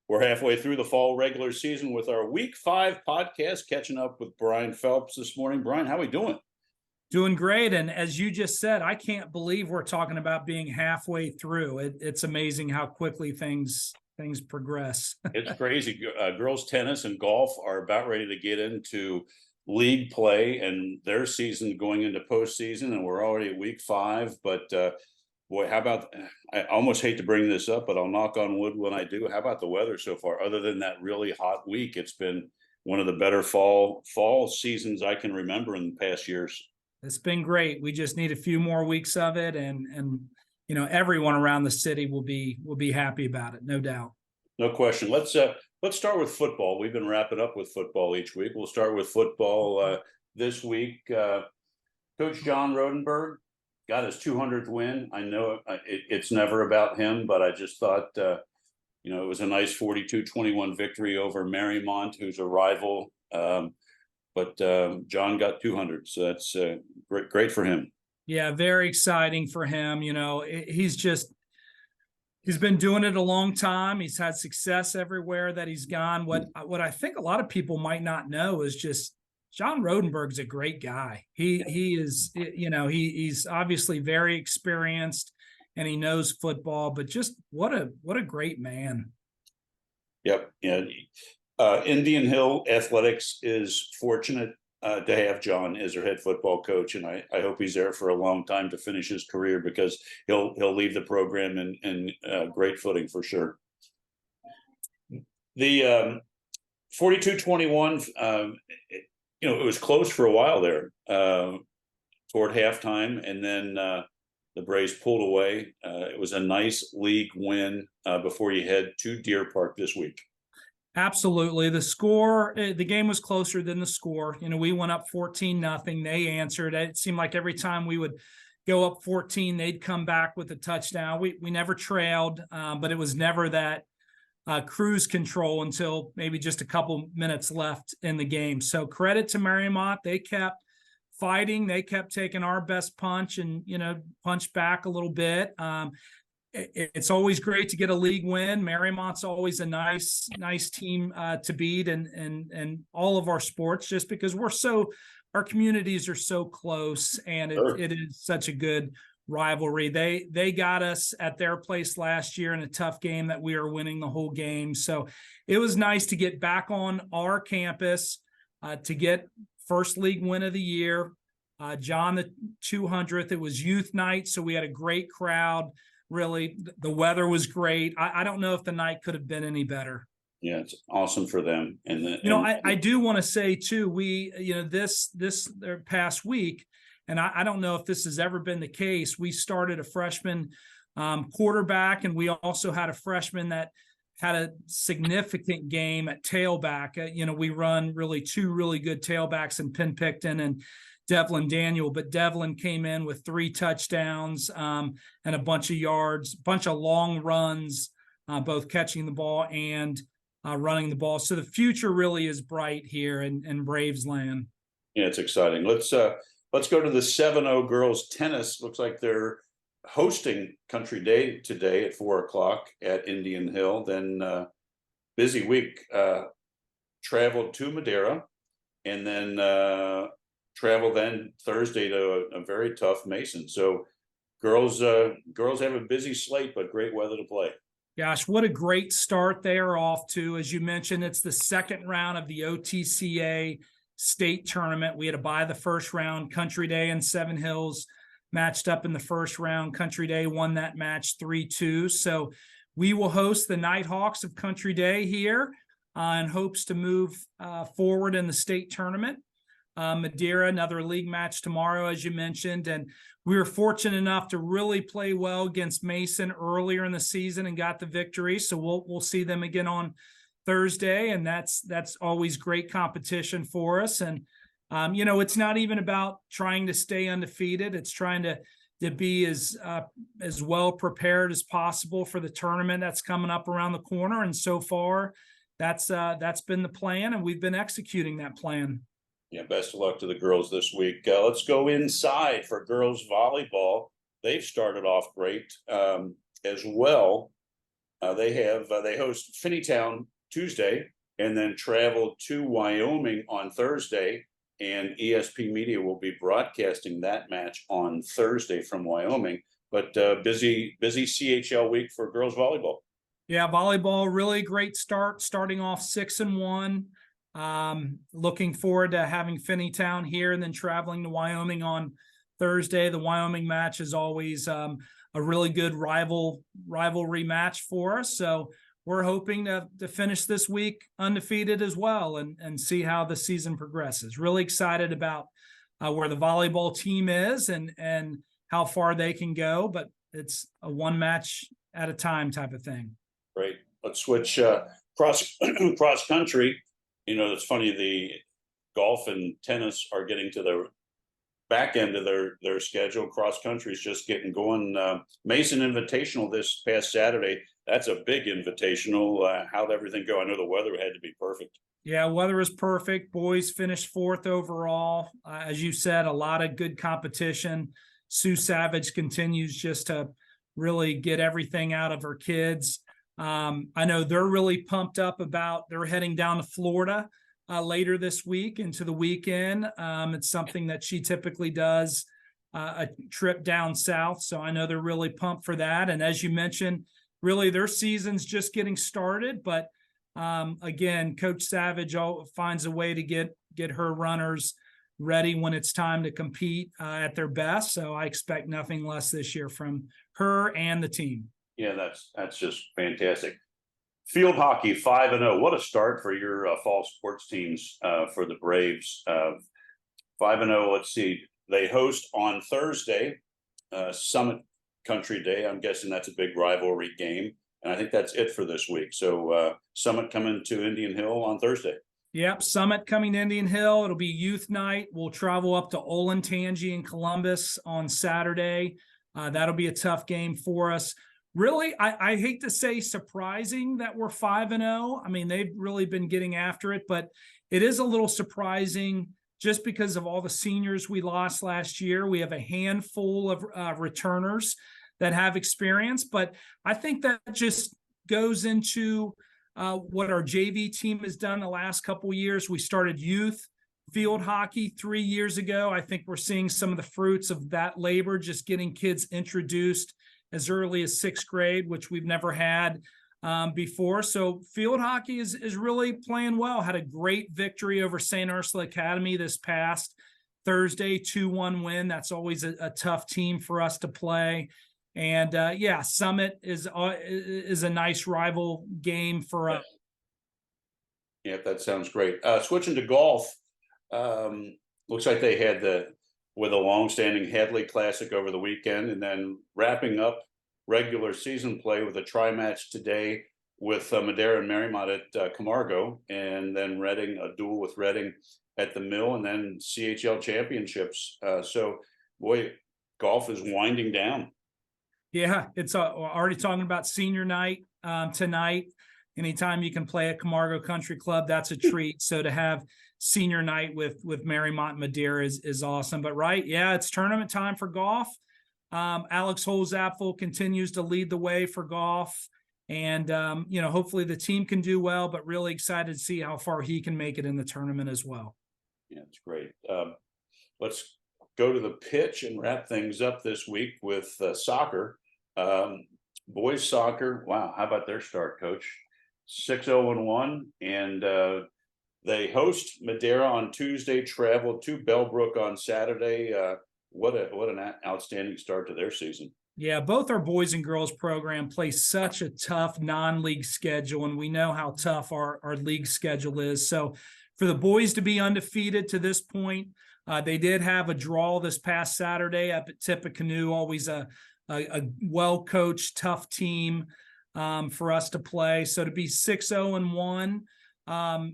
We're halfway through the fall regular season with our Week 5 podcast, catching up with Brian Phelps this morning. Brian, how are we doing? Doing great. And as you just said, I can't believe we're talking about being halfway through. It's amazing how quickly things progress. It's crazy. Girls tennis and golf are about ready to get into league play and their season going into postseason, and we're already at Week 5. But boy, how about, I almost hate to bring this up, but I'll knock on wood when I do. How about the weather so far? Other than that really hot week, it's been one of the better fall seasons I can remember in the past years. It's been great. We just need a few more weeks of it, and everyone around the city will be happy about it, no doubt. No question. Let's start with football. We've been wrapping up with football each week. We'll start with football this week. Coach John Rodenberg got his 200th win. I know it's never about him, but I just thought, it was a nice 42-21 victory over Marymount, who's a rival. But John got 200, so that's great for him. Yeah, very exciting for him. He's been doing it a long time. He's had success everywhere that he's gone. What I think a lot of people might not know is just John Rodenberg's a great guy. He is, he's obviously very experienced and he knows football, but just what a great man. Yep. Yeah. Indian Hill Athletics is fortunate to have John as their head football coach, and I hope he's there for a long time to finish his career, because he'll leave the program in great footing for sure. The 42-21, it was close for a while there toward halftime, and then the Braves pulled away. It was a nice league win before you head to Deer Park this week. Absolutely. The game was closer than the score. We went up 14-0. They answered. It seemed like every time we would go up 14, they'd come back with a touchdown. We never trailed, but it was never that cruise control until maybe just a couple minutes left in the game. So credit to Marymount. They kept fighting. They kept taking our best punch and, punch back a little bit. It's always great to get a league win. Marymount's always a nice team to beat, and all of our sports, just because our communities are so close, and it is such a good rivalry. They got us at their place last year in a tough game that we were winning the whole game. So it was nice to get back on our campus to get first league win of the year. John, the 200th, it was youth night, so we had a great crowd. Really, the weather was great. I don't know if the night could have been any better. Yeah, it's awesome for them. And I do want to say too, we, this past week, and I don't know if this has ever been the case, we started a freshman quarterback, and we also had a freshman that had a significant game at tailback. We run really two really good tailbacks in Penn Picton and Devlin Daniel, but Devlin came in with 3 touchdowns and a bunch of yards, bunch of long runs, both catching the ball and running the ball. So the future really is bright here in Braves land. Yeah, it's exciting. Let's go to the 7-0 girls tennis. Looks like they're hosting Country Day today at 4:00 at Indian Hill. Then busy week. Traveled to Madeira, and then travel then Thursday to a very tough Mason. So girls have a busy slate, but great weather to play. Gosh, what a great start they are off to. As you mentioned, it's the second round of the OTCA state tournament. We had to buy the first round. Country Day and Seven Hills matched up in the first round. Country Day won that match 3-2. So we will host the Nighthawks of Country Day here in hopes to move forward in the state tournament. Madeira, another league match tomorrow, as you mentioned, and we were fortunate enough to really play well against Mason earlier in the season and got the victory. So we'll see them again on Thursday, and that's always great competition for us. And it's not even about trying to stay undefeated; it's trying to be as well prepared as possible for the tournament that's coming up around the corner. And so far, that's been the plan, and we've been executing that plan. Yeah, best of luck to the girls this week. Let's go inside for girls volleyball. They've started off great as well. They host Finneytown Tuesday and then travel to Wyoming on Thursday. And ESP Media will be broadcasting that match on Thursday from Wyoming. But busy CHL week for girls volleyball. Yeah, volleyball, really great start, starting off 6-1. Looking forward to having Finneytown here and then traveling to Wyoming on Thursday. The Wyoming match is always a really good rivalry match for us. So we're hoping to finish this week undefeated as well and see how the season progresses. Really excited about where the volleyball team is and how far they can go, but it's a one match at a time type of thing. Great. Let's switch cross country. You know, it's funny, the golf and tennis are getting to the back end of their schedule. Cross country is just getting going. Mason Invitational this past Saturday. That's a big invitational. How'd everything go? I know the weather had to be perfect. Yeah, weather was perfect. Boys finished 4th overall. As you said, a lot of good competition. Sue Savage continues just to really get everything out of her kids. I know they're really pumped up about they're heading down to Florida later this week into the weekend. It's something that she typically does, a trip down south. So I know they're really pumped for that. And as you mentioned, really their season's just getting started. But again, Coach Savage finds a way to get her runners ready when it's time to compete at their best. So I expect nothing less this year from her and the team. Yeah, that's just fantastic. Field hockey 5-0. What a start for your fall sports teams for the Braves. 5-0. Let's see. They host on Thursday, Summit Country Day. I'm guessing that's a big rivalry game, and I think that's it for this week. So Summit coming to Indian Hill on Thursday. Yep, Summit coming to Indian Hill. It'll be youth night. We'll travel up to Olentangy in Columbus on Saturday. That'll be a tough game for us. Really, I hate to say surprising that we're 5-0. I mean, they've really been getting after it, but it is a little surprising just because of all the seniors we lost last year. We have a handful of returners that have experience, but I think that just goes into what our JV team has done the last couple of years. We started youth field hockey 3 years ago. I think we're seeing some of the fruits of that labor, just getting kids introduced as early as 6th grade, which we've never had before. So field hockey is really playing well. Had a great victory over St. Ursula Academy this past Thursday, 2-1 win. That's always a tough team for us to play. And yeah, Summit is a nice rival game for us. Yeah, that sounds great. Switching to golf, looks like they had with a long-standing Hadley Classic over the weekend, and then wrapping up regular season play with a tri-match today with Madera and Marymount at Camargo, and then Reading, a duel with Reading at the Mill, and then CHL championships. So, boy, golf is winding down. Yeah, it's already talking about senior night tonight. Anytime you can play at Camargo Country Club, that's a treat. So to have senior night with Marymount and Madera is awesome. But right, yeah, it's tournament time for golf. Alex Holzapfel continues to lead the way for golf. And, hopefully the team can do well, but really excited to see how far he can make it in the tournament as well. Yeah, it's great. Let's go to the pitch and wrap things up this week with soccer. Boys soccer. Wow. How about their start, Coach? 6-0-1, and they host Madera on Tuesday, travel to Bellbrook on Saturday. What an outstanding start to their season. Yeah, both our boys and girls program play such a tough non-league schedule, and we know how tough our league schedule is. So for the boys to be undefeated to this point, they did have a draw this past Saturday up at Tippecanoe, always a well-coached, tough team for us to play. So to be 6-0-1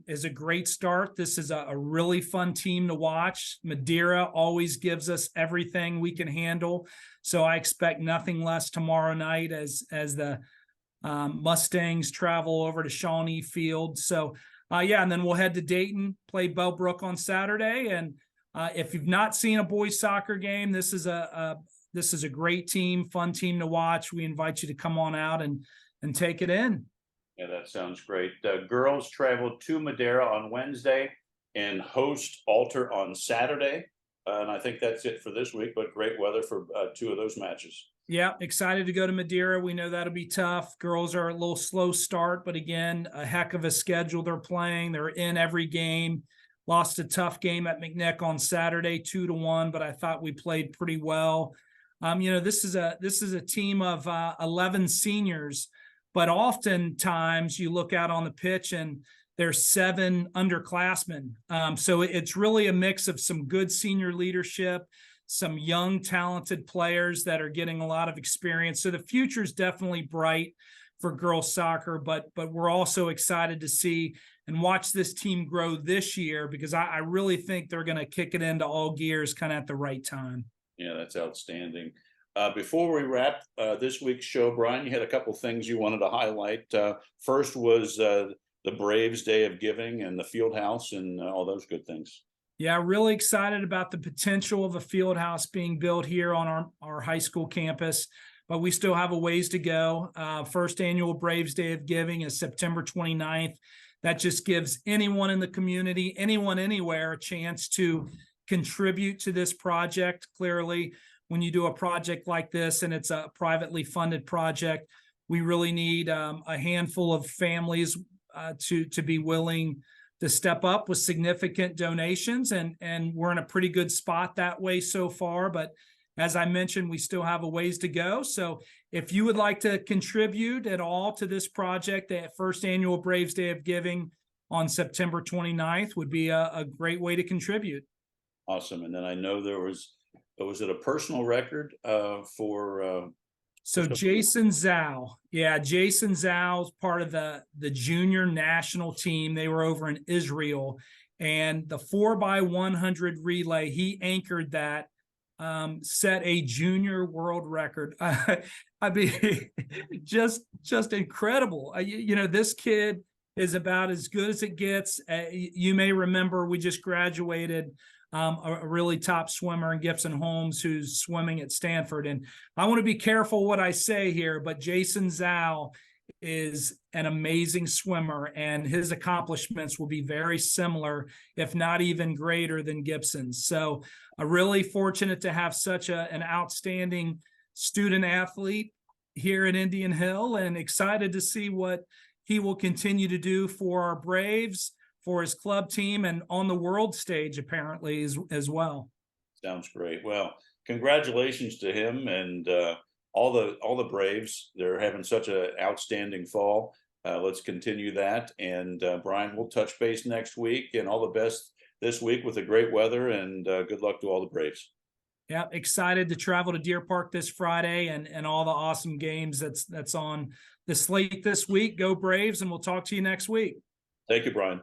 is a great start. This is a really fun team to watch. Madera always gives us everything we can handle. So I expect nothing less tomorrow night as the Mustangs travel over to Shawnee Field. So and then we'll head to Dayton, play Bellbrook on Saturday. And if you've not seen a boys soccer game, this is a great team, fun team to watch. We invite you to come on out and and take it in. Yeah, that sounds great. Girls travel to Madeira on Wednesday and host Alter on Saturday. And I think that's it for this week, but great weather for two of those matches. Yeah, excited to go to Madeira. We know that'll be tough. Girls are a little slow start, but again, a heck of a schedule they're playing. They're in every game. Lost a tough game at McNick on Saturday, 2-1, but I thought we played pretty well. This is a team of 11 seniors, but oftentimes you look out on the pitch and there's 7 underclassmen. So it's really a mix of some good senior leadership, some young, talented players that are getting a lot of experience. So the future is definitely bright for girls soccer, but we're also excited to see and watch this team grow this year, because I really think they're going to kick it into all gears kind of at the right time. Yeah, that's outstanding. Before we wrap this week's show, Brian, you had a couple things you wanted to highlight. First was the Braves Day of Giving and the field house and all those good things. Yeah, really excited about the potential of a field house being built here on our high school campus, but we still have a ways to go. First annual Braves Day of Giving is September 29th. That just gives anyone in the community, anyone anywhere, a chance to contribute to this project. Clearly, when you do a project like this and it's a privately funded project, we really need a handful of families to be willing to step up with significant donations, and we're in a pretty good spot that way so far. But as I mentioned, we still have a ways to go. So if you would like to contribute at all to this project, the first annual Braves Day of Giving on September 29th would be a great way to contribute. Awesome. And then I know was it a personal record for so Jason Zhao. Yeah, Jason Zhao's part of the junior national team. They were over in Israel, and the 4x100 relay, he anchored that, set a junior world record. I mean, just incredible. This kid is about as good as it gets. You may remember we just graduated a really top swimmer in Gibson Holmes, who's swimming at Stanford. And I want to be careful what I say here, but Jason Zhao is an amazing swimmer, and his accomplishments will be very similar, if not even greater than Gibson's. So I'm really fortunate to have such an outstanding student athlete here at Indian Hill, and excited to see what he will continue to do for our Braves, for his club team, and on the world stage apparently as well. Sounds great. Well, congratulations to him and all the Braves. They're having such an outstanding fall. Let's continue that. And Brian, we'll touch base next week, and all the best this week with the great weather, and good luck to all the Braves. Yeah, excited to travel to Deer Park this Friday and all the awesome games that's on the slate this week. Go Braves, and we'll talk to you next week. Thank you, Brian.